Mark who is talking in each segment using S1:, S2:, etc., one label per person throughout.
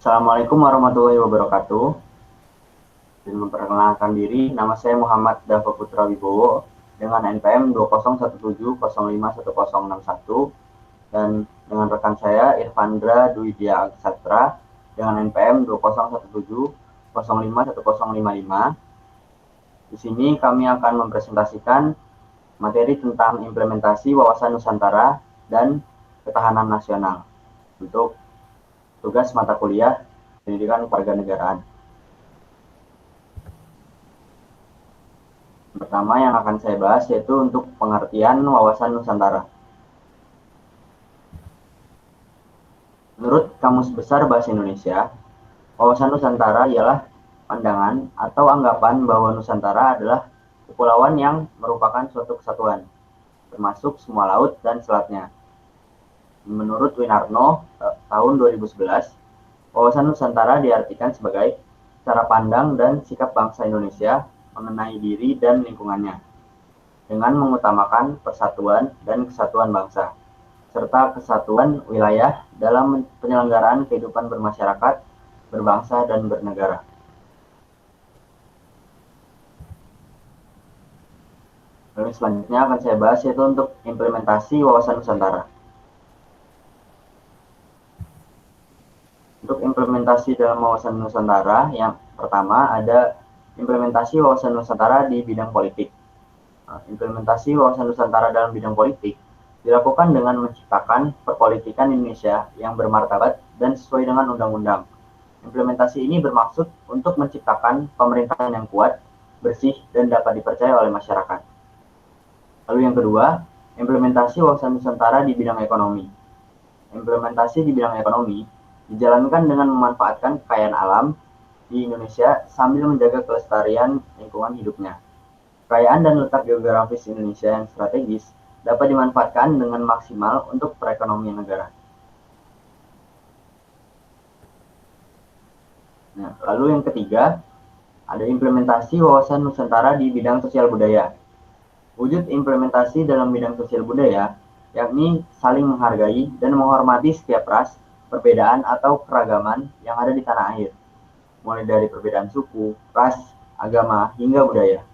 S1: Assalamualaikum warahmatullahi wabarakatuh. Dan memperkenalkan diri, nama saya Muhammad Dava Putra Wibowo dengan NPM 20170051061 dan dengan rekan saya Irfandra Dwidia Agsatra dengan NPM 20170051055. Di sini kami akan mempresentasikan materi tentang implementasi wawasan Nusantara dan ketahanan nasional untuk tugas mata kuliah pendidikan kewarganegaraan. Pertama yang akan saya bahas yaitu untuk pengertian wawasan Nusantara. Menurut Kamus Besar Bahasa Indonesia, wawasan Nusantara ialah pandangan atau anggapan bahwa Nusantara adalah kepulauan yang merupakan suatu kesatuan, termasuk semua laut dan selatnya. Menurut Winarno tahun 2011, wawasan Nusantara diartikan sebagai cara pandang dan sikap bangsa Indonesia mengenai diri dan lingkungannya, dengan mengutamakan persatuan dan kesatuan bangsa, serta kesatuan wilayah dalam penyelenggaraan kehidupan bermasyarakat, berbangsa, dan bernegara. Lalu selanjutnya akan saya bahas yaitu untuk implementasi wawasan Nusantara. Untuk implementasi dalam wawasan Nusantara, yang pertama ada implementasi wawasan Nusantara di bidang politik. Implementasi wawasan Nusantara dalam bidang politik dilakukan dengan menciptakan perpolitikan Indonesia yang bermartabat dan sesuai dengan undang-undang. Implementasi ini bermaksud untuk menciptakan pemerintahan yang kuat, bersih, dan dapat dipercaya oleh masyarakat. Lalu yang kedua, implementasi wawasan Nusantara di bidang ekonomi. Implementasi di bidang ekonomi dijalankan dengan memanfaatkan kekayaan alam di Indonesia sambil menjaga kelestarian lingkungan hidupnya. Kekayaan dan letak geografis Indonesia yang strategis dapat dimanfaatkan dengan maksimal untuk perekonomian negara. Nah, lalu yang ketiga, ada implementasi wawasan Nusantara di bidang sosial budaya. Wujud implementasi dalam bidang sosial budaya, yakni saling menghargai dan menghormati setiap ras, perbedaan atau keragaman yang ada di tanah air, mulai dari perbedaan suku, ras, agama, hingga budaya.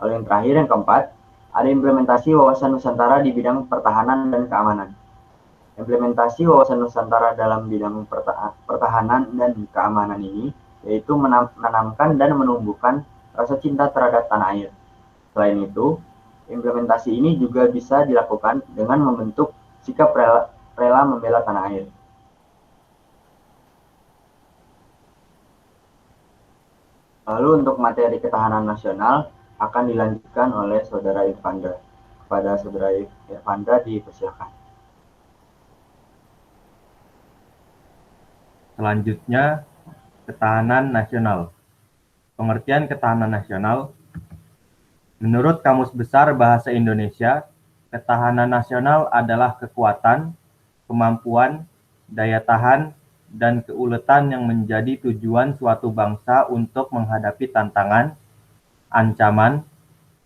S1: Lalu yang terakhir, yang keempat, ada implementasi wawasan Nusantara di bidang pertahanan dan keamanan. Implementasi wawasan Nusantara dalam bidang pertahanan dan keamanan ini yaitu menanamkan dan menumbuhkan rasa cinta terhadap tanah air. Selain itu, implementasi ini juga bisa dilakukan dengan membentuk sikap rela membela tanah air. Lalu untuk materi ketahanan nasional akan dilanjutkan oleh Saudara Irfandra. Kepada Saudara Irfandra dipersilakan.
S2: Selanjutnya, ketahanan nasional. Pengertian ketahanan nasional. Menurut Kamus Besar Bahasa Indonesia, ketahanan nasional adalah kekuatan, kemampuan, daya tahan, dan keuletan yang menjadi tujuan suatu bangsa untuk menghadapi tantangan, ancaman,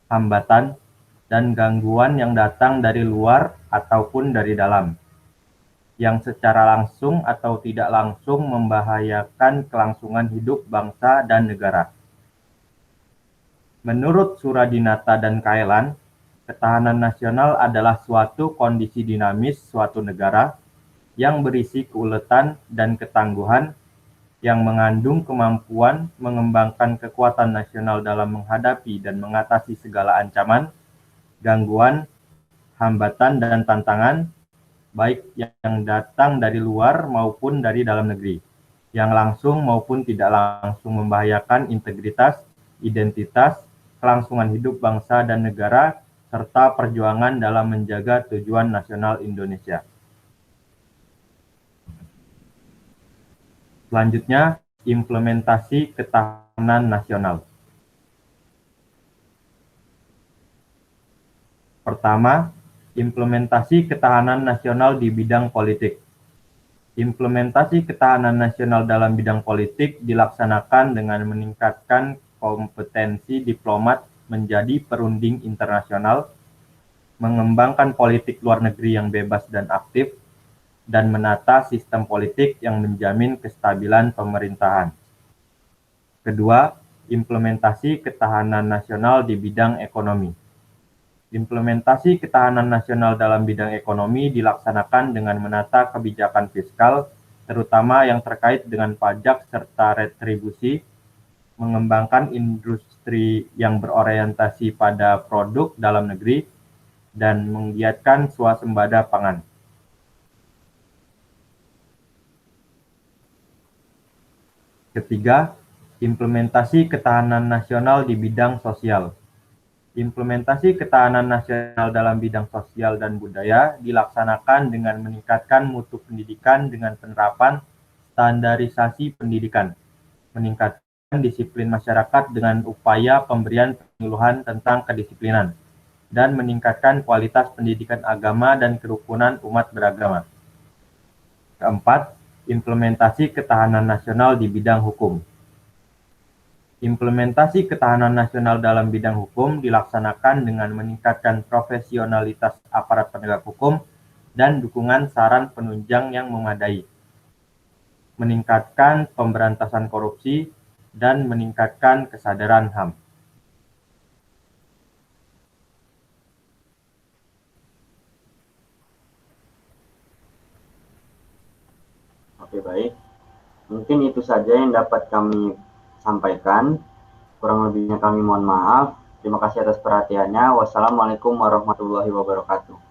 S2: hambatan, dan gangguan yang datang dari luar ataupun dari dalam, yang secara langsung atau tidak langsung membahayakan kelangsungan hidup bangsa dan negara. Menurut Suradinata dan Kaelan, ketahanan nasional adalah suatu kondisi dinamis suatu negara yang berisi keuletan dan ketangguhan yang mengandung kemampuan mengembangkan kekuatan nasional dalam menghadapi dan mengatasi segala ancaman, gangguan, hambatan, dan tantangan, baik yang datang dari luar maupun dari dalam negeri, yang langsung maupun tidak langsung membahayakan integritas, identitas, kelangsungan hidup bangsa dan negara, serta perjuangan dalam menjaga tujuan nasional Indonesia. Selanjutnya, implementasi ketahanan nasional. Pertama, implementasi ketahanan nasional di bidang politik. Implementasi ketahanan nasional dalam bidang politik dilaksanakan dengan meningkatkan kompetensi diplomat menjadi perunding internasional, mengembangkan politik luar negeri yang bebas dan aktif, dan menata sistem politik yang menjamin kestabilan pemerintahan. Kedua, implementasi ketahanan nasional di bidang ekonomi. Implementasi ketahanan nasional dalam bidang ekonomi dilaksanakan dengan menata kebijakan fiskal, terutama yang terkait dengan pajak serta retribusi, mengembangkan industri yang berorientasi pada produk dalam negeri, dan menggiatkan swasembada pangan. Ketiga, implementasi ketahanan nasional di bidang sosial. Implementasi ketahanan nasional dalam bidang sosial dan budaya dilaksanakan dengan meningkatkan mutu pendidikan dengan penerapan standarisasi pendidikan, meningkatkan disiplin masyarakat dengan upaya pemberian penyuluhan tentang kedisiplinan, dan meningkatkan kualitas pendidikan agama dan kerukunan umat beragama. Keempat, implementasi ketahanan nasional di bidang hukum. Implementasi ketahanan nasional dalam bidang hukum dilaksanakan dengan meningkatkan profesionalitas aparat penegak hukum dan dukungan saran penunjang yang memadai, meningkatkan pemberantasan korupsi, dan meningkatkan kesadaran HAM.
S1: Oke, baik. Mungkin itu saja yang dapat kami sampaikan. Kurang lebihnya kami mohon maaf. Terima kasih atas perhatiannya. Wassalamualaikum warahmatullahi wabarakatuh.